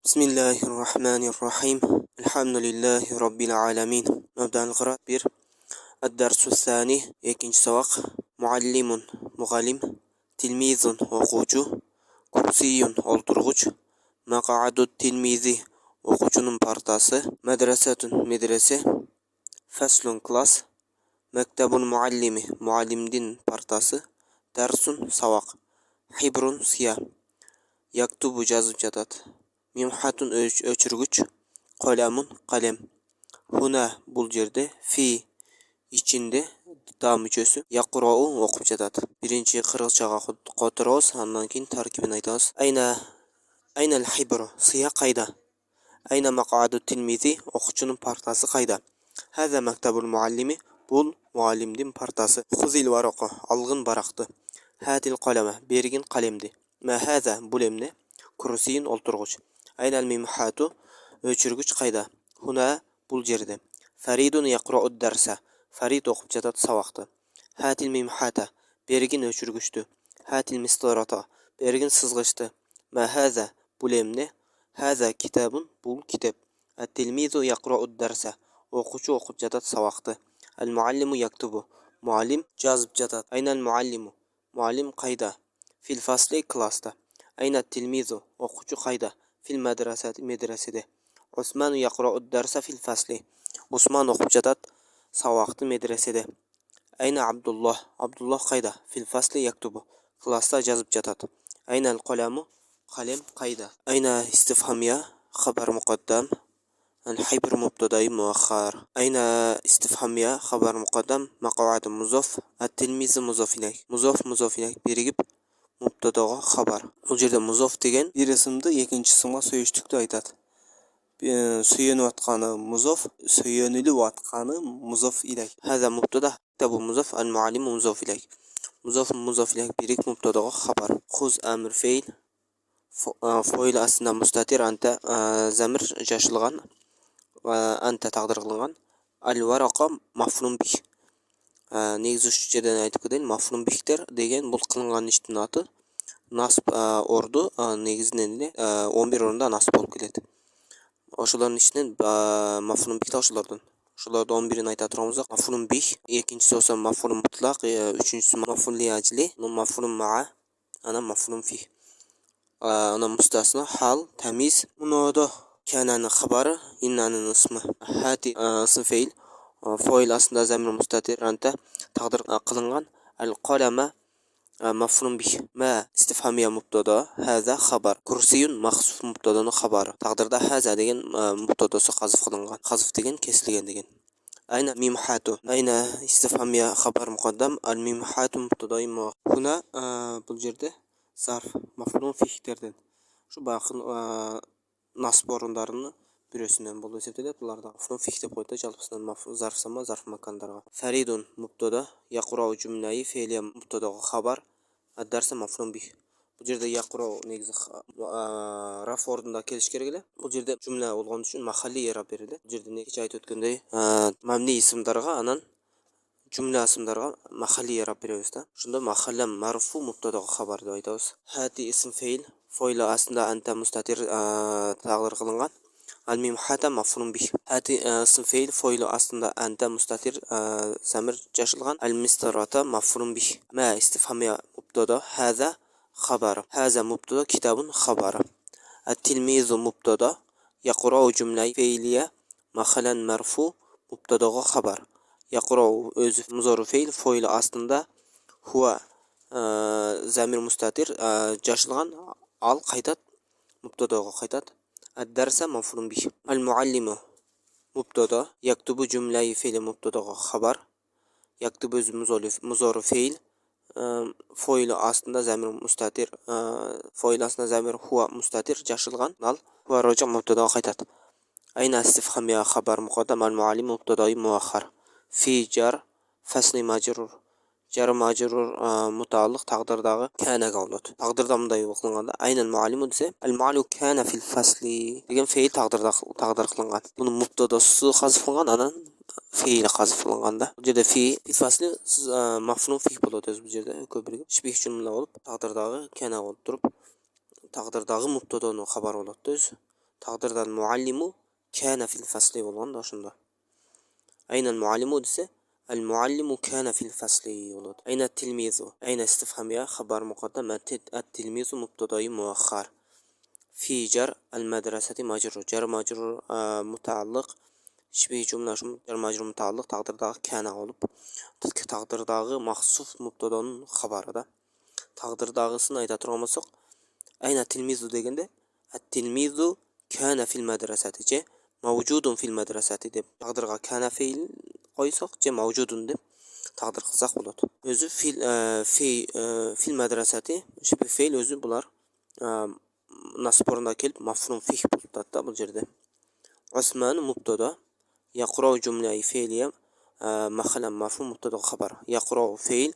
Bismillahirrahmanirrahim. Elhamdülillahi Rabbil alamin. Mabda'l qiraat 1. Ad-darsu tsani. Ikinci sabaq. Muallimun muallim. Tilmizun o'quvchi. Kursiyun o'ltirg'ich. Maq'adut tilmizi o'quvchining partasi. Madrasatun medrese. Faslun klass. Maktabun muallimi muallimdin partasi. Darsun sabaq. Hibrun siyah. Yaktubu yozib yotadi. Mimhatun o'chirgich. Qalamun qalem. Huna bul yerde. Fi içinde dam müchesi. Yaqra'u o'qib yotadi. Birinchi qirg'ichaga qotiramiz, undan keyin tarkibini aytamiz. Ayna al-hibru siya qayda. Ayna maq'adu tilmizi o'quvchining partasi qayda. Hada maktabul muallimi bul muallimdin partasi. Khuzil varaqa alg'in baraqdi. Hatil qalama bergin qalemdi. Ma hada bulemni kursiyin o'ltirg'ich. Ayna al-mimhatu o'chirgich qayda. Huna bul yerde. Faridun yaqra'u darsa. Farid o'qib yotadi saboqda. Hatil mimhata bergin o'chirgichdi. Hatil mistarata bergin sizg'ichdi. Ma hada bulemni. Hada kitabun bul kitob. At-tilmizu yaqra'u darsa. O'quvchi o'qib yotadi saboqda. Al-muallimu yaktubu. Muallim yozib yotadi. Ayna al-muallimu. Muallim qayda. Fil fasli klassda. Ayna at-tilmizu o'quvchi qayda. Fil madrasati medrasida. Usmanu yaqra'u darsa fil fasli. Usman o'qib yotadi saboqda medrasida. Ayna Abdullah. Abdullah qayda. Fil fasli yaktubu. Klassda yozib yotadi. Ayna al-qalamu. Qalem qayda. Ayna istifhamiya xabar muqaddam. Al-hibr mubtada'i muakhkhar. Ayna istifhamiya xabar muqaddam maq'ad muzof. At-tilmiz muzof ilayh. Muzof ilayh birigib mubtadaga xabar. Bu yerda muzof degan bir ismni ikkinchi ismga so'yishlikda aytadi. Suyanayotgani muzof, suyanilayotgani muzof ilayh. Hada mubtada tabu muzof al-muallim muzof ilayh. Muzof ilayh birig mubtadaga xabar. Khuz amr fe'l foil aslida mustatir anta zamir jashilgan anta taqdir qilingan. Al-varaqa maf'ulun bih. Negiz uchdan aytib o'taylik, maf'ulun bihdir degan bu qilingan ishning ati nasb ordu negizinden 11 o'rinda nasb bo'lib keladi. O'shalarning ishidan maf'ulun bih o'shalardan. Shularda 11 ni ayta turamiz. Maf'ulun bih, ikkinchisi esa maf'ulun mutlaq, uchinchisi maf'ul li ajli, maf'ulun ma'a, ana maf'ulun fi. Ana mustasna hal, tamiz, munoda, kanani xabari, innaning ismi. Hati ism fe'il, foil aslida zamir mustatir anta taqdir qilingan. Al-qalama maf'ulun bih. Ma istifhamiya mubtada, hada xabar. Kursiyun maxsuf mubtadaning xabari. Taqdirda haza degan mubtadasi hazf qilingan. Hazf degan kesilgan degan. Ayna mimhatu. Ayna istifhamiya xabar muqaddam. Al-mimhatu mubtada'i muakhkhar. Huna bu yerda zarf maf'ulun fihdirdan. Shu baqi nasb o'rinlarini birisinden bo'ldi hisoblanadi. Bularda maf'ulun fih deb qo'ydi. Jalbisidan maf'ul zarf sama zarf makanlarga. Faridun mubtada yaqra'u jumlayi fe'liya mubtadaga xabar. Ad-darsa maf'ulun bih. Bu yerda yaqra'u negizi raf o'rnida kelish kerak edi. Bu yerda jumla bo'lgani uchun mahalliy i'rob berildi. Bu yerda necha aytib o'tganday mabni ismlarga anan jumla ismlarga mahalliy i'rob beramiz-da. Shunda mahalla marfu mubtadaga xabar deb aytamiz. Hati ism fe'il fo'ila aslida anta mustatir taqdir qilingan. Al-mimhata maf'ulun bih. Hati ism fe'il fo'ila aslida anta mustatir zamir jashilgan. Al-mistarata maf'ulun bih. Ma istifhamiya mubtada hada xabar. Haza mubtada kitabun xabar. At-tilmizu mubtada yaqra'u jumla fe'liya mahallan marfu mubtadaga xabar. Yaqra'u o'zi muzori fe'il fo'ila aslida huwa zamir mustatir jashilgan al qaytat mubtadaga qaytat. Ad-darsa maf'ulun bih. Al-muallimu mubtada yaktubu jumla fe'li mubtadaga xabar. Yaktubu muzori fe'il fo'il aslida zamir mustatir fo'il aslida zamir huwa mustatir jashilgan al huwa roja mubtadaga qaytat. Ayna istifhamiya xabar muqaddam al-muallim mubtada'i muakhkhar. Fi jar fasli majrur. Jar majrur mutaalliq taqdirdagi kanaga bo'ladi. Taqdirda bunday o'qilganda aynan muallimu desa al-muallimu kana fil fasli degan fe'il taqdir qilingan. Buni mubtadasi hazf qilingan, anan fe'il hazf qilinganda. Bu yerda fi fasli maf'ulun fi bo'ladi bu yerda ko'pirga. Shibih jumla bo'lib taqdirdagi kana bo'lib turib taqdirdagi mubtadaning xabar bo'ladi. Taqdirdan muallimu kana fil fasli bo'lganda shunda. Aynal muallimu desa, al muallimu kana fil fasli bo'ladi. Ayna tilmizu, ayna istifhamiya xabar muqaddam, at tilmizu mubtadai muakhar. Fi jar al madrasati majrur, jar majrur mutaalliq shibih jumla shu jar majrur mutaalliq taqdirdagi kana olib, taqdirdagi maxsus mubtadoning xabarida. Taqdirdagısini ayta turgan bolsak, ayna tilmizu deganda at tilmizu kana fil madrasati je mavjudun fil madrasati deb taqdirga kana fe'il qo'ysak je mavjudun deb taqdir qilsak bo'ladi. O'zi fil madrasati shu fe'il o'zi bular nasb o'rniga kelib maf'ul fih bo'ladi bu yerda. Usman mubtada yaqra jumla-i fe'liya mahalan maf'ul mubtada xabar. Yaqra fe'il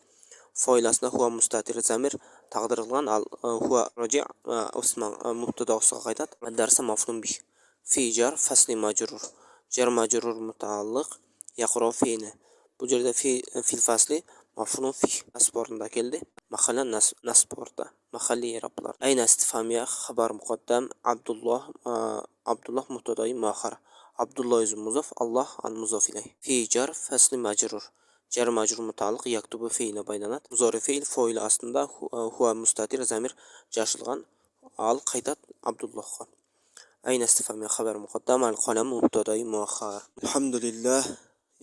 foilasida huwa mustatir zamir taqdir qilgan al huwa roji' Usman mubtadosiga qaytadi. Darsa maf'ul bih. Fi jar fasli majrur. Jar majrur mutaalliq yaqra fe'li. Bu yerda fil fasli maf'ul fih nasb o'rniga keldi. Mahalan nasb o'rnida. Mahalliy i'roblar. Ayna istifhamiya xabar muqaddam Abdullah mubtadai muakhar. Abdullah ism muzaf, Allah al muzaf ilayh. Fi jar fasli majrur. Jar majrur mutaalliq yaktubu fe'li baylanat. Muzari fe'il foili aslida huwa mustatir zamir jashilgan al qaytat Abdullohga. Ayna istifhamiya xabar muqaddam al qalam mubtadai muakhar. Alhamdulillah.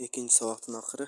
Ikinci savaqtın axırı.